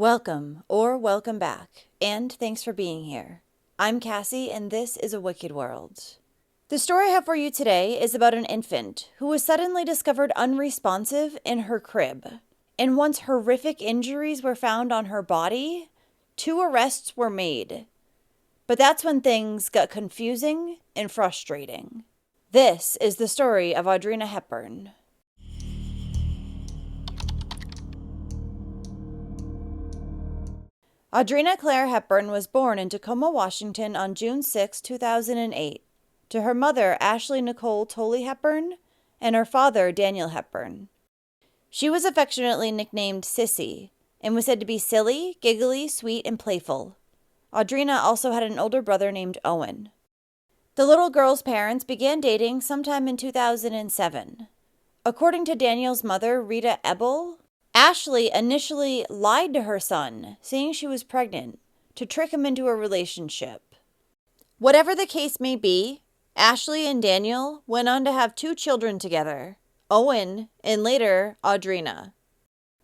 Welcome or welcome back, and thanks for being here. I'm Cassie, and this is A Wicked World. The story I have for you today is about an infant who was suddenly discovered unresponsive in her crib. And once horrific injuries were found on her body, 2 arrests were made. But that's when things got confusing and frustrating. This is the story of Audrina Hepburn. Audrina Claire Hepburn was born in Tacoma, Washington on June 6, 2008, to her mother, Ashley Nicole Tolley Hepburn, and her father, Daniel Hepburn. She was affectionately nicknamed Sissy, and was said to be silly, giggly, sweet, and playful. Audrina also had an older brother named Owen. The little girl's parents began dating sometime in 2007. According to Daniel's mother, Rita Ebel, Ashley initially lied to her son, saying she was pregnant, to trick him into a relationship. Whatever the case may be, Ashley and Daniel went on to have 2 children together, Owen and later Audrina.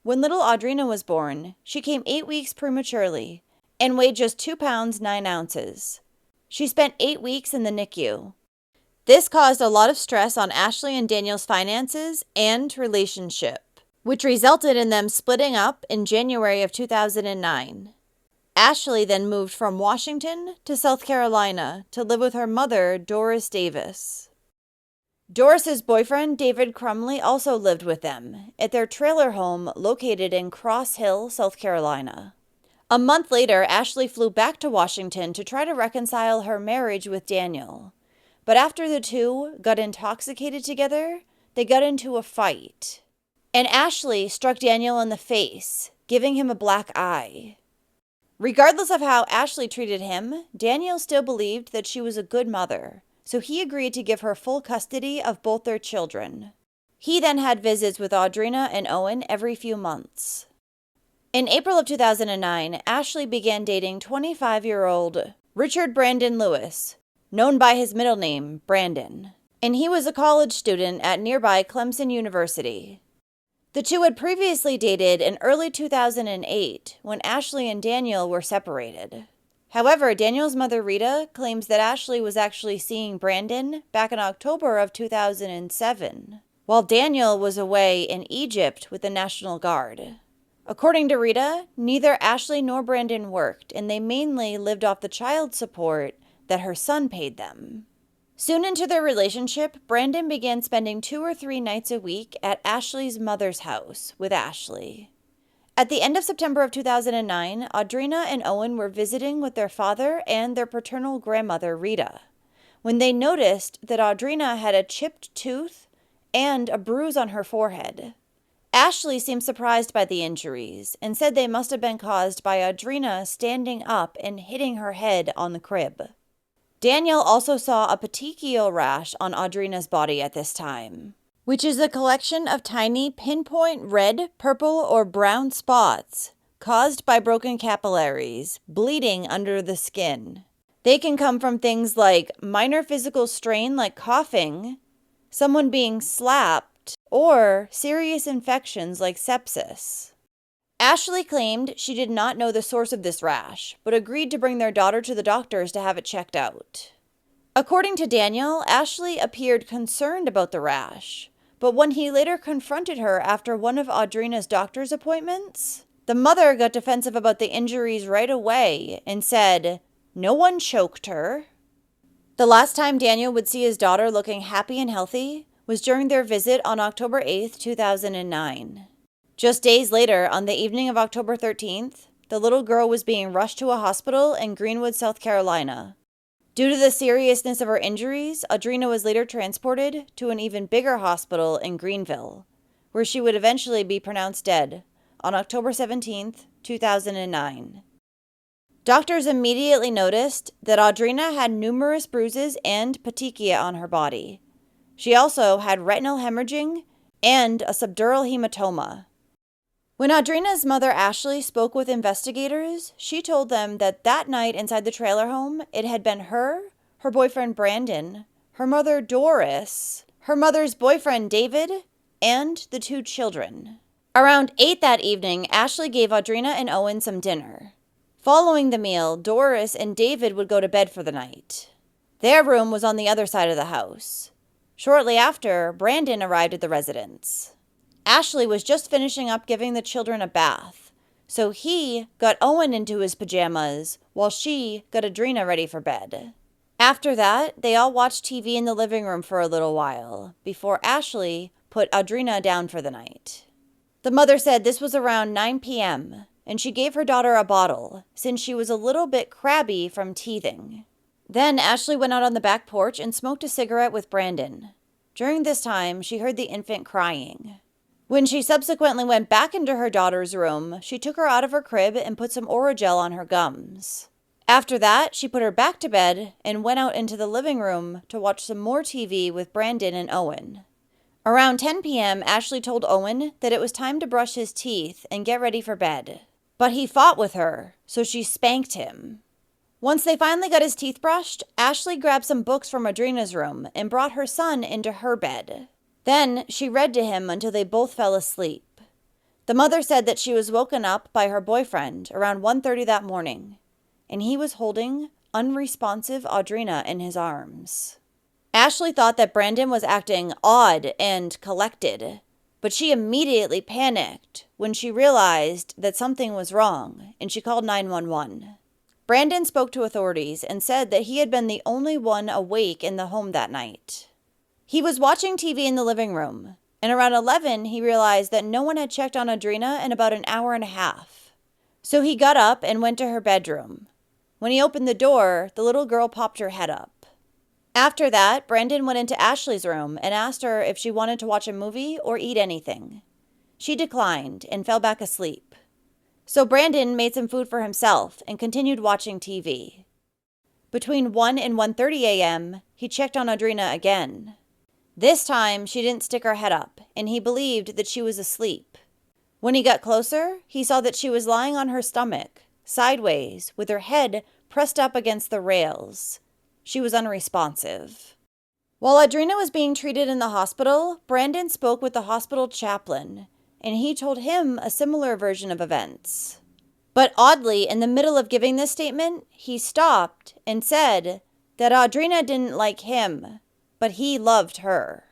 When little Audrina was born, she came 8 weeks prematurely and weighed just 2 pounds 9 ounces. She spent 8 weeks in the NICU. This caused a lot of stress on Ashley and Daniel's finances and relationship, which resulted in them splitting up in January of 2009. Ashley then moved from Washington to South Carolina to live with her mother, Doris Davis. Doris's boyfriend, David Crumley, also lived with them at their trailer home located in Cross Hill, South Carolina. A month later, Ashley flew back to Washington to try to reconcile her marriage with Daniel. But after the two got intoxicated together, they got into a fight. And Ashley struck Daniel in the face, giving him a black eye. Regardless of how Ashley treated him, Daniel still believed that she was a good mother, so he agreed to give her full custody of both their children. He then had visits with Audrina and Owen every few months. In April of 2009, Ashley began dating 25-year-old Richard Brandon Lewis, known by his middle name, Brandon, and he was a college student at nearby Clemson University. The two had previously dated in early 2008 when Ashley and Daniel were separated. However, Daniel's mother Rita claims that Ashley was actually seeing Brandon back in October of 2007, while Daniel was away in Egypt with the National Guard. According to Rita, neither Ashley nor Brandon worked, and they mainly lived off the child support that her son paid them. Soon into their relationship, Brandon began spending 2 or 3 nights a week at Ashley's mother's house with Ashley. At the end of September of 2009, Audrina and Owen were visiting with their father and their paternal grandmother, Rita, when they noticed that Audrina had a chipped tooth and a bruise on her forehead. Ashley seemed surprised by the injuries and said they must have been caused by Audrina standing up and hitting her head on the crib. Daniel also saw a petechial rash on Audrina's body at this time, which is a collection of tiny pinpoint red, purple, or brown spots caused by broken capillaries bleeding under the skin. They can come from things like minor physical strain like coughing, someone being slapped, or serious infections like sepsis. Ashley claimed she did not know the source of this rash, but agreed to bring their daughter to the doctors to have it checked out. According to Daniel, Ashley appeared concerned about the rash, but when he later confronted her after one of Audrina's doctor's appointments, the mother got defensive about the injuries right away and said, "No one choked her." The last time Daniel would see his daughter looking happy and healthy was during their visit on October 8, 2009. Just days later, on the evening of October 13th, the little girl was being rushed to a hospital in Greenwood, South Carolina. Due to the seriousness of her injuries, Audrina was later transported to an even bigger hospital in Greenville, where she would eventually be pronounced dead on October 17th, 2009. Doctors immediately noticed that Audrina had numerous bruises and petechia on her body. She also had retinal hemorrhaging and a subdural hematoma. When Audrina's mother Ashley spoke with investigators, she told them that night inside the trailer home, it had been her boyfriend Brandon, her mother Doris, her mother's boyfriend David, and the 2 children. Around 8 that evening, Ashley gave Audrina and Owen some dinner. Following the meal, Doris and David would go to bed for the night. Their room was on the other side of the house. Shortly after, Brandon arrived at the residence. Ashley was just finishing up giving the children a bath, so he got Owen into his pajamas while she got Audrina ready for bed. After that, they all watched TV in the living room for a little while before Ashley put Audrina down for the night. The mother said this was around 9 p.m., and she gave her daughter a bottle since she was a little bit crabby from teething. Then Ashley went out on the back porch and smoked a cigarette with Brandon. During this time, she heard the infant crying. When she subsequently went back into her daughter's room, she took her out of her crib and put some Orajel on her gums. After that, she put her back to bed and went out into the living room to watch some more TV with Brandon and Owen. Around 10 p.m., Ashley told Owen that it was time to brush his teeth and get ready for bed. But he fought with her, so she spanked him. Once they finally got his teeth brushed, Ashley grabbed some books from Audrina's room and brought her son into her bed. Then she read to him until they both fell asleep. The mother said that she was woken up by her boyfriend around 1:30 that morning, and he was holding unresponsive Audrina in his arms. Ashley thought that Brandon was acting odd and collected, but she immediately panicked when she realized that something was wrong, and she called 911. Brandon spoke to authorities and said that he had been the only one awake in the home that night. He was watching TV in the living room, and around 11 he realized that no one had checked on Audrina in about an hour and a half. So he got up and went to her bedroom. When he opened the door, the little girl popped her head up. After that, Brandon went into Ashley's room and asked her if she wanted to watch a movie or eat anything. She declined and fell back asleep. So Brandon made some food for himself and continued watching TV. Between 1 and 1:30 a.m., he checked on Audrina again. This time, she didn't stick her head up, and he believed that she was asleep. When he got closer, he saw that she was lying on her stomach, sideways, with her head pressed up against the rails. She was unresponsive. While Audrina was being treated in the hospital, Brandon spoke with the hospital chaplain, and he told him a similar version of events. But oddly, in the middle of giving this statement, he stopped and said that Audrina didn't like him, but he loved her.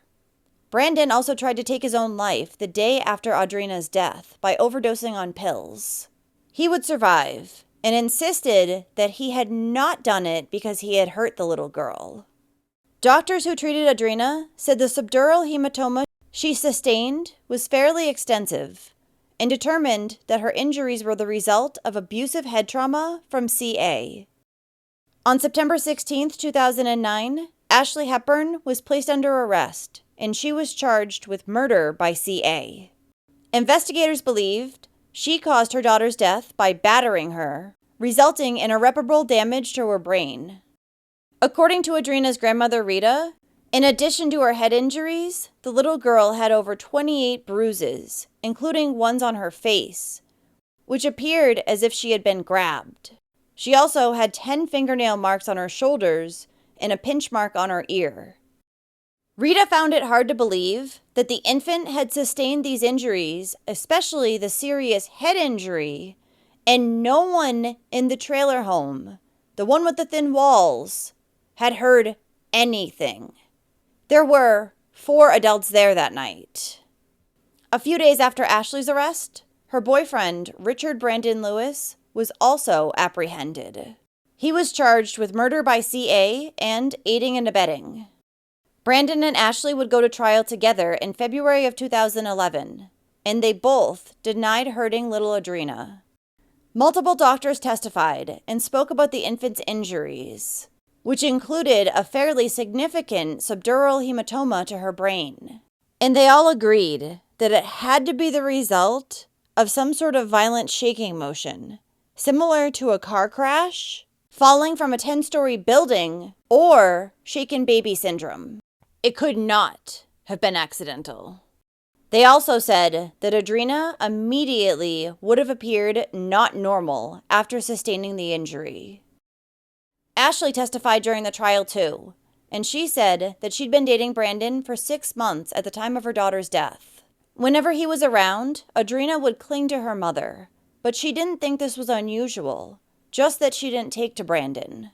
Brandon also tried to take his own life the day after Audrina's death by overdosing on pills. He would survive and insisted that he had not done it because he had hurt the little girl. Doctors who treated Audrina said the subdural hematoma she sustained was fairly extensive and determined that her injuries were the result of abusive head trauma from CA. On September 16, 2009, Ashley Hepburn was placed under arrest, and she was charged with murder by CA. Investigators believed she caused her daughter's death by battering her, resulting in irreparable damage to her brain. According to Audrina's grandmother, Rita, in addition to her head injuries, the little girl had over 28 bruises, including ones on her face, which appeared as if she had been grabbed. She also had 10 fingernail marks on her shoulders and a pinch mark on her ear. Rita found it hard to believe that the infant had sustained these injuries, especially the serious head injury, and no one in the trailer home, the one with the thin walls, had heard anything. There were 4 adults there that night. A few days after Ashley's arrest, her boyfriend, Richard Brandon Lewis, was also apprehended. He was charged with murder by CA and aiding and abetting. Brandon and Ashley would go to trial together in February of 2011, and they both denied hurting little Audrina. Multiple doctors testified and spoke about the infant's injuries, which included a fairly significant subdural hematoma to her brain. And they all agreed that it had to be the result of some sort of violent shaking motion, similar to a car crash, falling from a 10-story building, or shaken baby syndrome. It could not have been accidental. They also said that Audrina immediately would have appeared not normal after sustaining the injury. Ashley testified during the trial too, and she said that she'd been dating Brandon for 6 months at the time of her daughter's death. Whenever he was around, Audrina would cling to her mother, but she didn't think this was unusual, just that she didn't take to Brandon.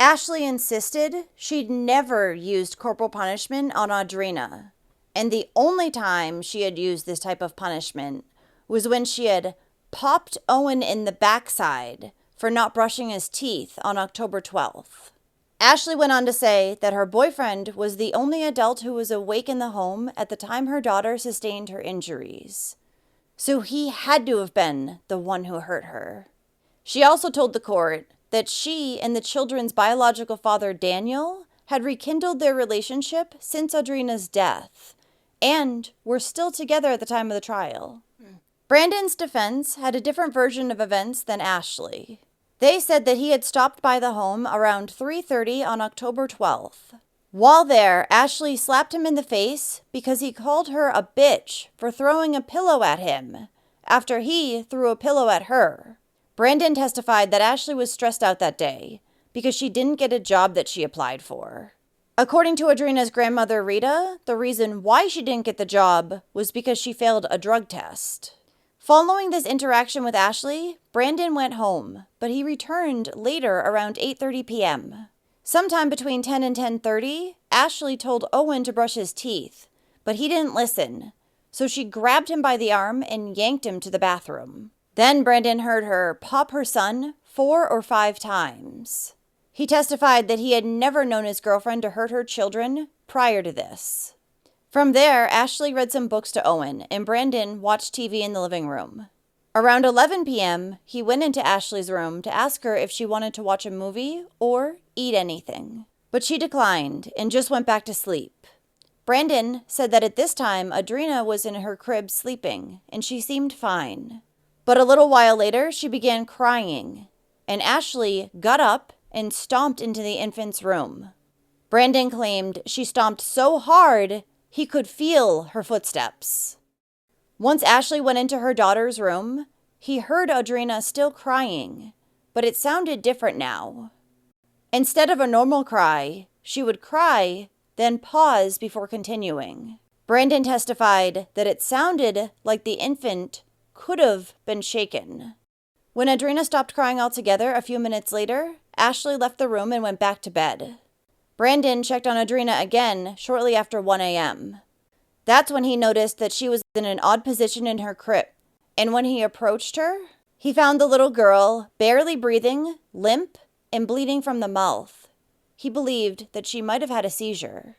Ashley insisted she'd never used corporal punishment on Audrina, and the only time she had used this type of punishment was when she had popped Owen in the backside for not brushing his teeth on October 12th. Ashley went on to say that her boyfriend was the only adult who was awake in the home at the time her daughter sustained her injuries, so he had to have been the one who hurt her. She also told the court that she and the children's biological father, Daniel, had rekindled their relationship since Audrina's death, and were still together at the time of the trial. Brandon's defense had a different version of events than Ashley. They said that he had stopped by the home around 3:30 on October 12th. While there, Ashley slapped him in the face because he called her a bitch for throwing a pillow at him after he threw a pillow at her. Brandon testified that Ashley was stressed out that day because she didn't get a job that she applied for. According to Audrina's grandmother, Rita, the reason why she didn't get the job was because she failed a drug test. Following this interaction with Ashley, Brandon went home, but he returned later around 8:30 p.m. Sometime between 10 and 10:30, Ashley told Owen to brush his teeth, but he didn't listen, so she grabbed him by the arm and yanked him to the bathroom. Then Brandon heard her pop her son 4 or 5 times. He testified that he had never known his girlfriend to hurt her children prior to this. From there, Ashley read some books to Owen, and Brandon watched TV in the living room. Around 11 p.m., he went into Ashley's room to ask her if she wanted to watch a movie or eat anything. But she declined and just went back to sleep. Brandon said that at this time, Audrina was in her crib sleeping, and she seemed fine. But a little while later, she began crying, and Ashley got up and stomped into the infant's room. Brandon claimed she stomped so hard he could feel her footsteps. Once Ashley went into her daughter's room, he heard Audrina still crying, but it sounded different now. Instead of a normal cry, she would cry, then pause before continuing. Brandon testified that it sounded like the infant could have been shaken. When Audrina stopped crying altogether a few minutes later, Ashley left the room and went back to bed. Brandon checked on Audrina again shortly after 1 a.m. That's when he noticed that she was in an odd position in her crib, and when he approached her, he found the little girl barely breathing, limp, and bleeding from the mouth. He believed that she might have had a seizure.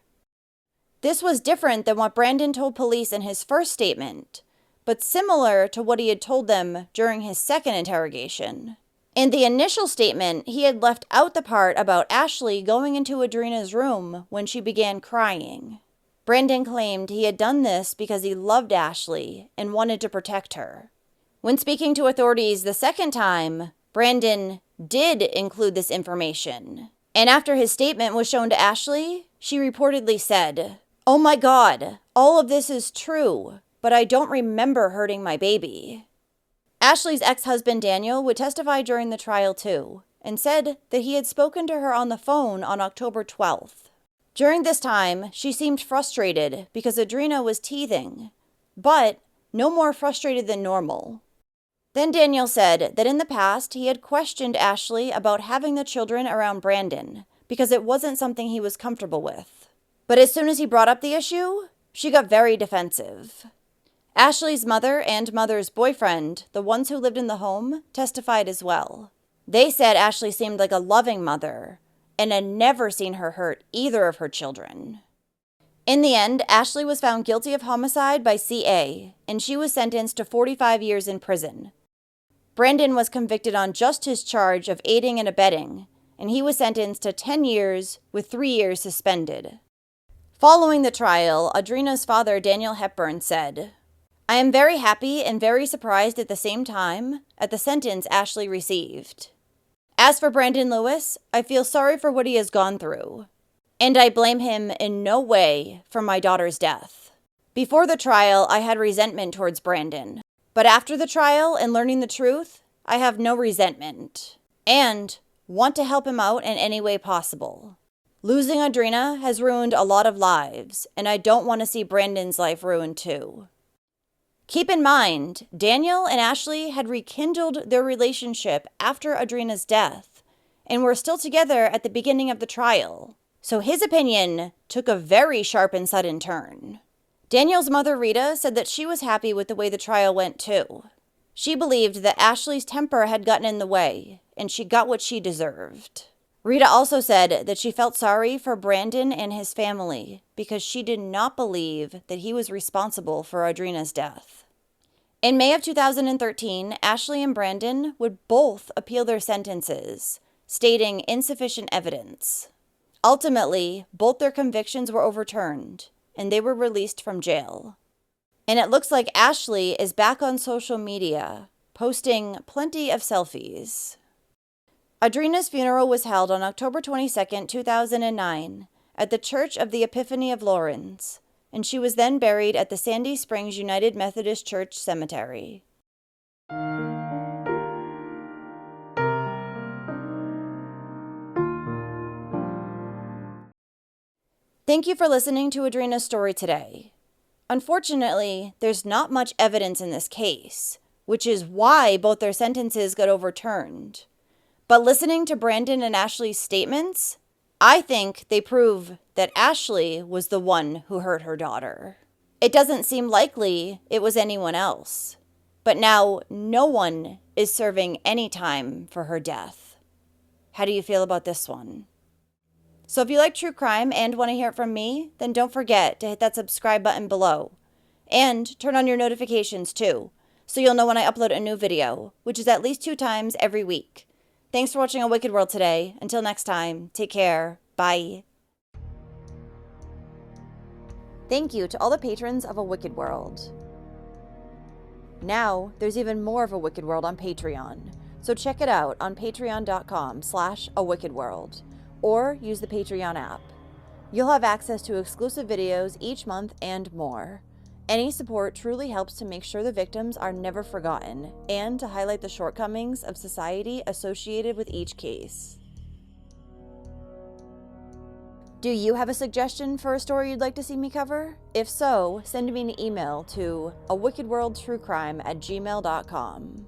This was different than what Brandon told police in his first statement, but similar to what he had told them during his second interrogation. In the initial statement, he had left out the part about Ashley going into Audrina's room when she began crying. Brandon claimed he had done this because he loved Ashley and wanted to protect her. When speaking to authorities the second time, Brandon did include this information. And after his statement was shown to Ashley, she reportedly said, "Oh my God, all of this is true, but I don't remember hurting my baby." Ashley's ex-husband Daniel would testify during the trial too, and said that he had spoken to her on the phone on October 12th. During this time, she seemed frustrated because Audrina was teething, but no more frustrated than normal. Then Daniel said that in the past he had questioned Ashley about having the children around Brandon because it wasn't something he was comfortable with. But as soon as he brought up the issue, she got very defensive. Ashley's mother and mother's boyfriend, the ones who lived in the home, testified as well. They said Ashley seemed like a loving mother and had never seen her hurt either of her children. In the end, Ashley was found guilty of homicide by CA, and she was sentenced to 45 years in prison. Brandon was convicted on just his charge of aiding and abetting, and he was sentenced to 10 years with 3 years suspended. Following the trial, Audrina's father, Daniel Hepburn, said, "I am very happy and very surprised at the same time at the sentence Ashley received. As for Brandon Lewis, I feel sorry for what he has gone through, and I blame him in no way for my daughter's death. Before the trial, I had resentment towards Brandon, but after the trial and learning the truth, I have no resentment, and want to help him out in any way possible. Losing Audrina has ruined a lot of lives, and I don't want to see Brandon's life ruined too." Keep in mind, Daniel and Ashley had rekindled their relationship after Audrina's death and were still together at the beginning of the trial. So his opinion took a very sharp and sudden turn. Daniel's mother, Rita, said that she was happy with the way the trial went too. She believed that Ashley's temper had gotten in the way, and she got what she deserved. Rita also said that she felt sorry for Brandon and his family because she did not believe that he was responsible for Audrina's death. In May of 2013, Ashley and Brandon would both appeal their sentences, stating insufficient evidence. Ultimately, both their convictions were overturned, and they were released from jail. And it looks like Ashley is back on social media, posting plenty of selfies. Audrina's funeral was held on October 22, 2009, at the Church of the Epiphany of Lawrence, and she was then buried at the Sandy Springs United Methodist Church Cemetery. Thank you for listening to Audrina's story today. Unfortunately, there's not much evidence in this case, which is why both their sentences got overturned. But listening to Brandon and Ashley's statements, I think they prove that Ashley was the one who hurt her daughter. It doesn't seem likely it was anyone else. But now no one is serving any time for her death. How do you feel about this one? So if you like true crime and want to hear it from me, then don't forget to hit that subscribe button below. And turn on your notifications too, so you'll know when I upload a new video, which is at least 2 times every week. Thanks for watching A Wicked World today. Until next time, take care. Bye. Thank you to all the patrons of A Wicked World. Now, there's even more of A Wicked World on Patreon, so check it out on patreon.com/awickedworld, or use the Patreon app. You'll have access to exclusive videos each month and more. Any support truly helps to make sure the victims are never forgotten and to highlight the shortcomings of society associated with each case. Do you have a suggestion for a story you'd like to see me cover? If so, send me an email to awickedworldtruecrime@gmail.com.